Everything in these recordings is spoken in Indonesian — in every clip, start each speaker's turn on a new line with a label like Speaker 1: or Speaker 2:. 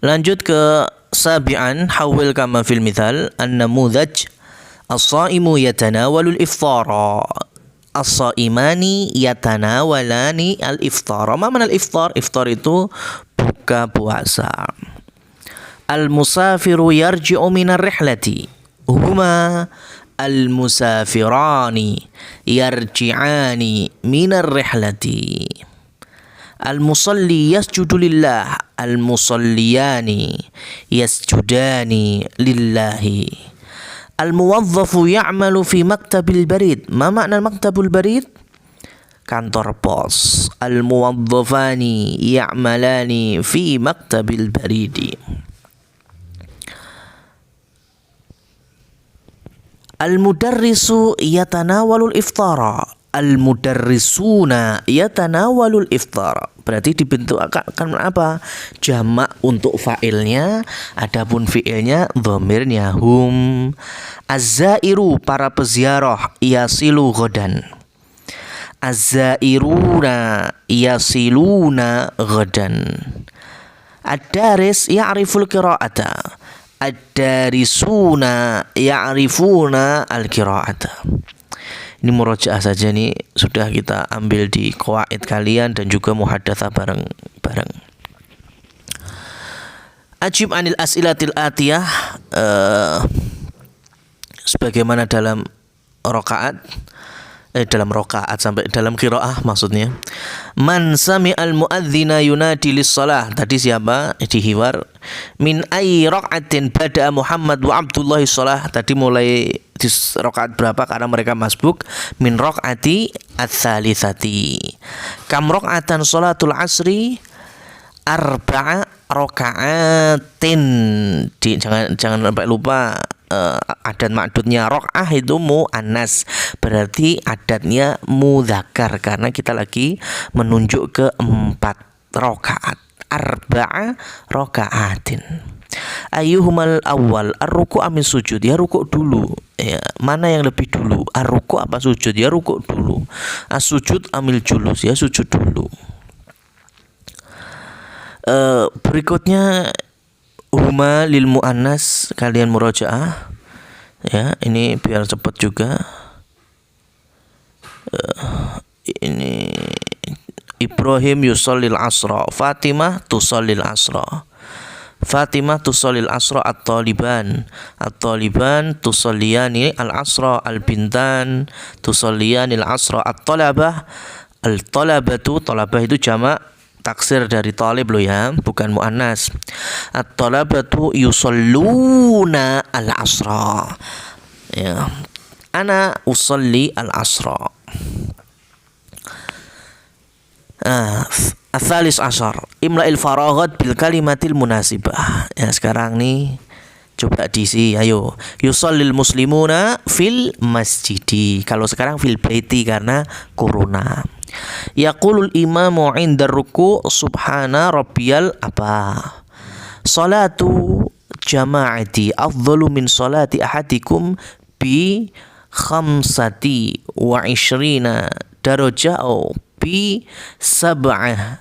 Speaker 1: Lanjut ke sabi'an, hawil kama fil mithal an-namudhaj as-saimu yatanawalul iftara. As-saimani yatanawalani al-iftara. Ma mana al-iftar? Iftar itu buka puasa. Al-musafiru yarji'u minar rihlati. Huma al-musafirani yarji'ani minar rihlati. Al-musalli yasjudu lillah. Al-musalliyani yasjudani lillahi. Al-muwadzafu ya'malu fi maktabil barid. Ma makna maktabul barid? Kantor pos. Al-muwadzafani ya'malani fi maktabil baridi. Al-mudarrisu yatanawalul iftara. Al-mudarrisuna yatanawalul iftara. Berarti dibentuk akan apa? Jamak untuk fa'ilnya, adapun fi'ilnya dhamirnya hum. Az-zairu, para peziarah, yasilu ghadan. Az-zairuna yasiluna ghadan. Ad-daris ya'riful qira'ata. Ad-darisuna ya'rifuna al-qira'ata. Ini murojaah saja, nih sudah kita ambil di qawaid kalian dan juga muhadatsah bareng-bareng. Ajib anil as'ilatil atiyah, sebagaimana dalam rakaat sampai dalam qiraah maksudnya. Man sami'al muadzina yunadi lis-shalah. Tadi siapa? Di hiwar. Min ayyi raq'atin bada'a Muhammad wa Abdullah shalah. Tadi mulai di rakaat berapa karena mereka masbuk. Min raq'ati ats-tsalitsati. Kam raq'atan sholatul asri? Arba'a raka'atin. Jangan sampai lupa adat ma'dudnya. Raq'ah itu muannas, berarti adatnya mudzakkar karena kita lagi menunjuk ke 4 rakaat. Arba'a raka'atin. Ayyuhumal awal, ar-ruku' amin sujud? Ya ruku' dulu. Ya, mana yang lebih dulu? Ar-ruku' apa sujud? Ya ruku' dulu. As-sujud amil julus? Ya sujud dulu. Berikutnya huma lil muannas, kalian murojaah ya, ini biar cepat juga. Ini Ibrahim yusallil asra, Fatimah tusallil asra. Fatimah tusallil asra, at-taliban tusalliyani al-asra, al-bintan tusalliyani al-asra, at-talabah talabah itu jamak taksir dari talib lo ya, bukan muannas. At-talabatu yusalluna al-asra. Ya. Ana usalli al-asra. Ats-tsalis asyar, imla'il faraghat bil kalimatil munasibah. Ya, sekarang nih coba diisi, ayo. Yusallil muslimuna fil masjidi. Kalau sekarang fil baiti karena corona. Yaqulul imamu 'inda ruku' subhana rabbiyal apa? Salatu jama'ati afdalu min salati ahadikum bi 25 darajah atau bi 27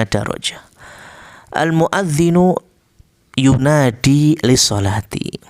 Speaker 1: darajah. Al muadzinu yunadi lis-salati.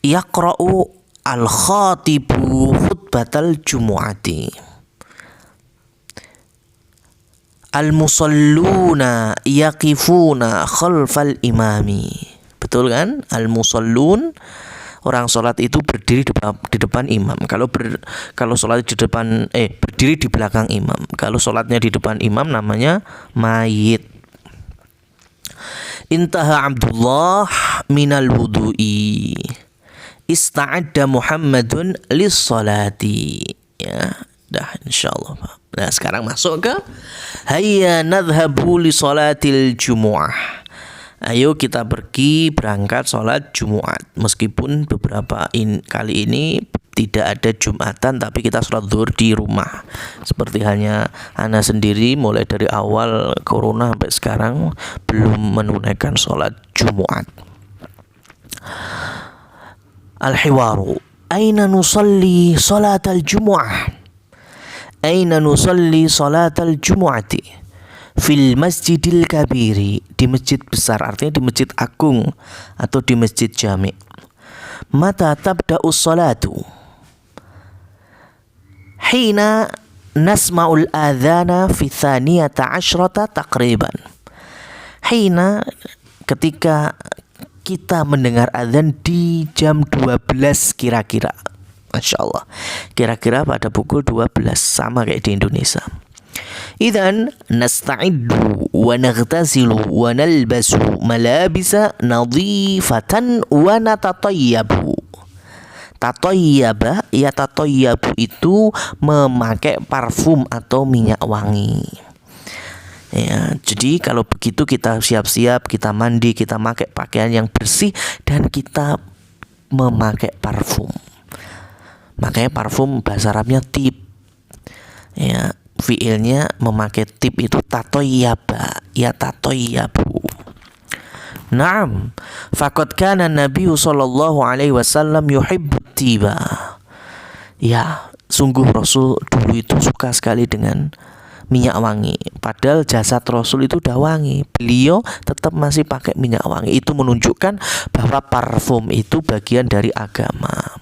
Speaker 1: Yaqra'u al khatibu khutbatal jumu'ati. Al-musalluna yaqifuna khalfal imami. Betul kan? Al-musallun, orang sholat itu berdiri di depan imam. Kalau sholat di depan berdiri di belakang imam. Kalau sholatnya di depan imam namanya mayit. Intaha Abdullah minal wudu'i. Ista'adda Muhammadun lis-salati. Ya, dah insyaallah, Pak. Nah, sekarang masuk ke hayya nadhhabu li sholatil jumu'ah. Ayo kita berangkat sholat Jumat. Meskipun beberapa kali ini tidak ada Jumatan, tapi kita sholat zuhur di rumah. Seperti halnya ana sendiri mulai dari awal corona sampai sekarang belum menunaikan sholat Jumat. Al-hiwaru, aina nusalli sholatal jumu'ah? Aina nusalli salatal jumu'ati? fil masjidil kabiri, di masjid besar, artinya di masjid agung atau di masjid jami'. Mata tabda'us salatu? Hina nasma'ul adhana fi thaniyata asyrata taqriban. Hina, ketika kita mendengar azan di jam 12 kira-kira. Masya Allah, kira-kira pada pukul 12, sama kayak di Indonesia. Idzan nasta'iddu wa naghtasilu wa nalbasu malabisa nadhifatan wa natatayyabu. Tatayyaba, ya tatayyabu itu memakai parfum atau minyak wangi. Ya, jadi kalau begitu kita siap-siap, kita mandi, kita pakai pakaian yang bersih dan kita memakai parfum. Makanya parfum bahasa Arabnya tib. Ya, fiilnya memakai tib itu tatoyaba, ya tatoyabu. Naam, faqad kana Nabi sallallahu alaihi wasallam yuhibbut tiba. Ya, sungguh Rasul dulu itu suka sekali dengan minyak wangi. Padahal jasad Rasul itu udah wangi, beliau tetap masih pakai minyak wangi. Itu menunjukkan bahwa parfum itu bagian dari agama.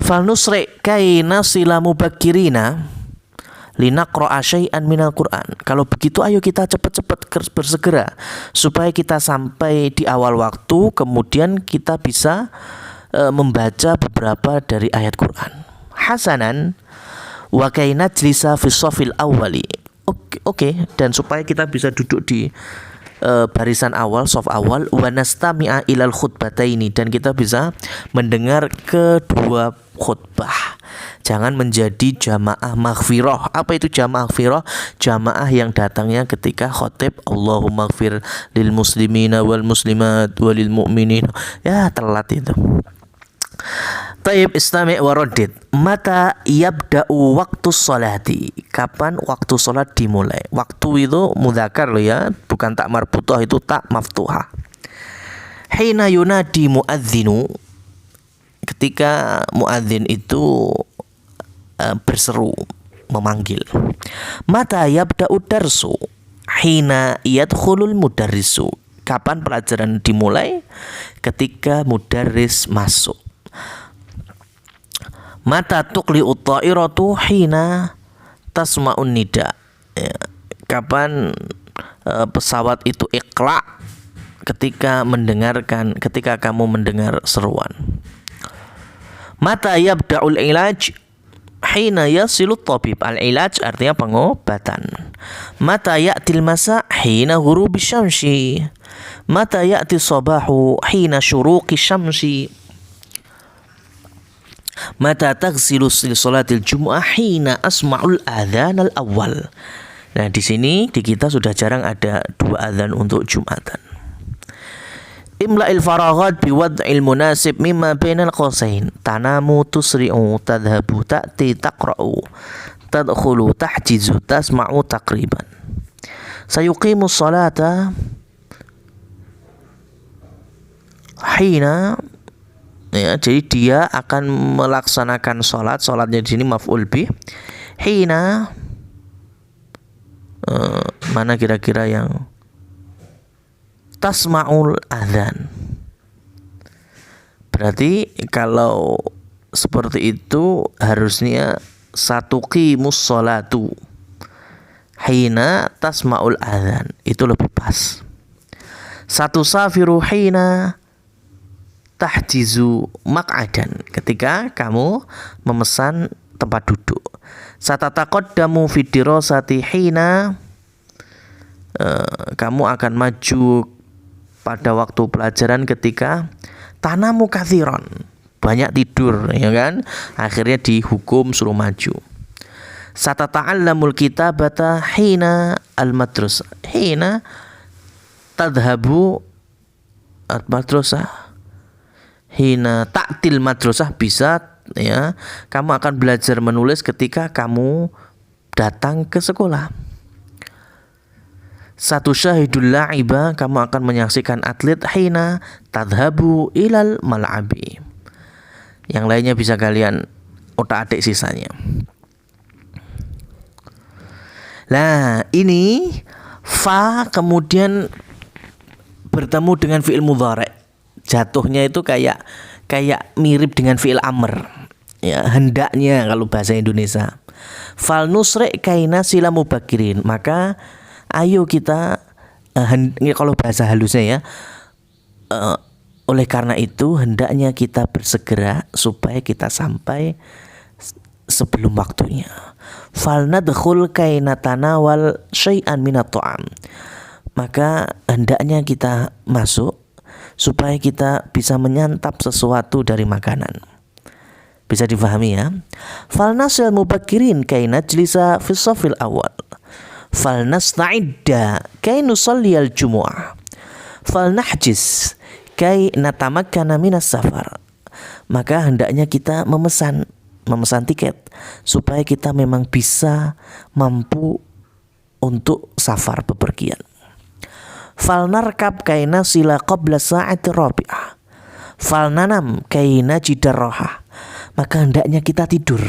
Speaker 1: Falnusri kaina silamu bakirina linaqra'a syai'an minal Qur'an. Kalau begitu ayo kita cepat-cepat bersegera supaya kita sampai di awal waktu, kemudian kita bisa membaca beberapa dari ayat Quran. Hasanan wa kaina jlisa fi shafil awwali. Oke, dan supaya kita bisa duduk di barisan awal, shaf awal, wa nastami'a ilal khutbataini, dan kita bisa mendengar kedua khutbah. Jangan menjadi jamaah maghfirah. Apa itu jamaah maghfirah? Jamaah yang datangnya ketika khotib Allahumma maghfir lil muslimina wal muslimat walil mu'minin. Ya, telat itu. Taib istami' wa raddid. Mata yabda'u waktu sholati? Kapan waktu sholat dimulai? Waktu itu mudzakkar loh ya, bukan tak marbutah, itu tak maftuhah. Hina yunadi muadzinu, ketika muadzin itu berseru, memanggil. Mata yabda'u darsu? Hina yadkhulul mudarrisu. Kapan pelajaran dimulai? Ketika mudarris masuk. Mata tuqli'u ta'iratu? Hina tasma'un nida. Ya. Kapan pesawat itu iqla? Ketika kamu mendengar seruan. Mata yabda'ul ilaj? Hina yasilut tabib. Al-ilaj artinya pengobatan. Mata ya'til masa? Hina ghurubi syamsi. Mata ya'ti sabahu? Hina syuruqi syamsi. Mata taghsilu li salatil jumu'ah? Hina asma'ul adzan al-awwal. Nah, di sini di kita sudah jarang ada dua adzan untuk Jumatan. Imla'il faraghat biwad'il munasib mimma bainal qausain. Tanamu tusri'u tadhhabu ta'ti taqra'u tadkhulu tahjizu tasma'u taqriban. Sayuqimu sholata hina, ya, jadi dia akan melaksanakan sholatnya di sini maf'ul bih. Hina, mana kira-kira yang tasma'ul adzan? Berarti kalau seperti itu harusnya satuqimus sholatu hina tasma'ul adzan, itu lebih pas. Satu safiru hina tahjizu maq'adan, ketika kamu memesan tempat duduk. Satataqaddamu fi dirasati hina, kamu akan maju pada waktu pelajaran ketika tanamu kathiron, banyak tidur, ya kan? Akhirnya dihukum suruh maju. Satata'allamul kitabata hina al-madrasah. Hina tadhabu al-madrasah. Hina ta'til madrasah, bisa, ya, kamu akan belajar menulis ketika kamu datang ke sekolah. Satu syahidul la'iba, kamu akan menyaksikan atlet hina tadhabu ilal mal'abi. Yang lainnya bisa kalian otak-atik sisanya. Nah, ini fa kemudian bertemu dengan fi'il mudhari'. Jatuhnya itu kayak mirip dengan fi'il amr. Ya, hendaknya kalau bahasa Indonesia. Fal nusri' kaina sila mubakirin. Maka ayo kita kalau bahasa halusnya ya, oleh karena itu hendaknya kita bersegera supaya kita sampai sebelum waktunya. Fal nadkhul kaina tanawal syai'an minat ta'am. Maka hendaknya kita masuk supaya kita bisa menyantap sesuatu dari makanan. Bisa difahami ya. Fal nasil mubakirin kay najlisa fi safil awal. Fal nasta'idda kay nusalli al-jumu'ah. Fal nahjis kay natamakkana minas safar. Maka hendaknya kita memesan tiket supaya kita memang bisa mampu untuk safar bepergian. Fal narkab kaina sila qabla sa'ati rabi'ah. Fal nanam kaina jidar rohah. Maka hendaknya kita tidur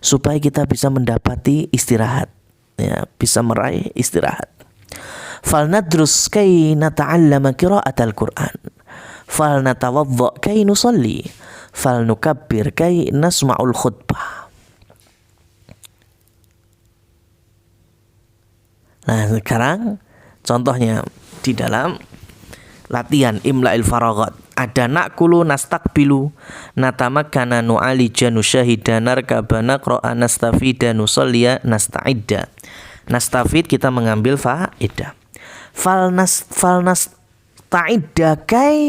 Speaker 1: supaya kita bisa mendapati istirahat, ya, bisa meraih istirahat. Fal nadrus kaina ta'allama qira'atal Qur'an. Fal natawadda kay nusalli. Fal nukabbir kay nasma'ul khutbah. Nah, sekarang contohnya di dalam latihan imla'il faraghat ada nakulu nastaqbilu natamakkana nu'alija nusyahida narkaba naqra'a nastafida nusalliya nasta'idda. Nastafid kita mengambil faedah. Fal nasta'idda kay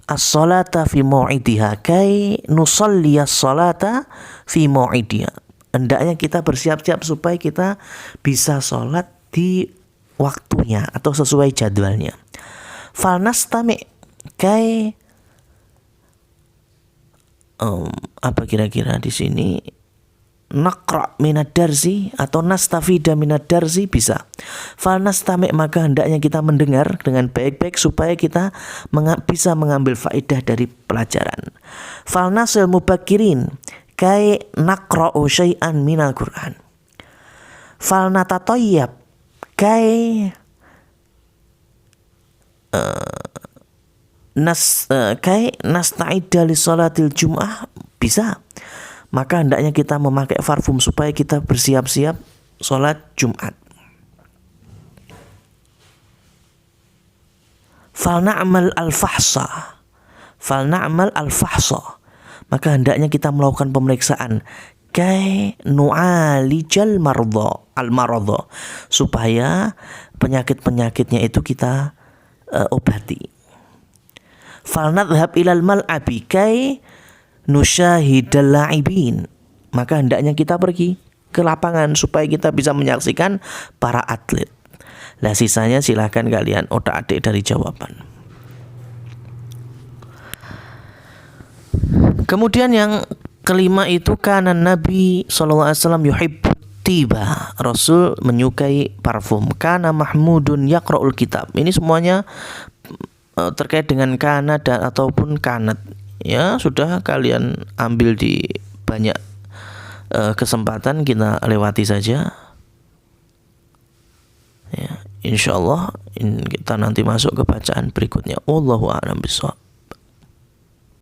Speaker 1: as-salata fi mau'idiha kay nusalliya as-salata fi mau'idiha. Hendaknya kita bersiap-siap supaya kita bisa sholat di waktunya atau sesuai jadwalnya. Fal nastami' kay apa kira-kira di sini, naqra' minad darsi atau nastafida minad darsi bisa. Fal nastami' maka hendaknya kita mendengar dengan baik-baik supaya kita bisa mengambil faedah dari pelajaran. Fal nasil mubakirin kay naqra'u syai'an minal Qur'an. Fal natatayyab kay nasta'idda li sholatil jum'ah bisa. Maka hendaknya kita memakai parfum supaya kita bersiap-siap sholat Jumat. Fal na'mal al-fahsa. Maka hendaknya kita melakukan pemeriksaan kay nu'alijal al-maradha supaya penyakit-penyakitnya itu kita obati. Fal nadhhab ilal mal'abi kay nusyahidal la'ibin. Maka hendaknya kita pergi ke lapangan supaya kita bisa menyaksikan para atlet. Lah sisanya silahkan kalian otak-atik dari jawaban. Kemudian yang kelima itu karena Nabi SAW yuhibbu tiba. Rasul menyukai parfum. Kana mahmudun yaqra'ul kitab. Ini semuanya terkait dengan kana dan ataupun kanat. Ya, sudah kalian ambil di banyak kesempatan, kita lewati saja. Ya, insyaallah kita nanti masuk ke bacaan berikutnya. Wallahu a'lam bishawab.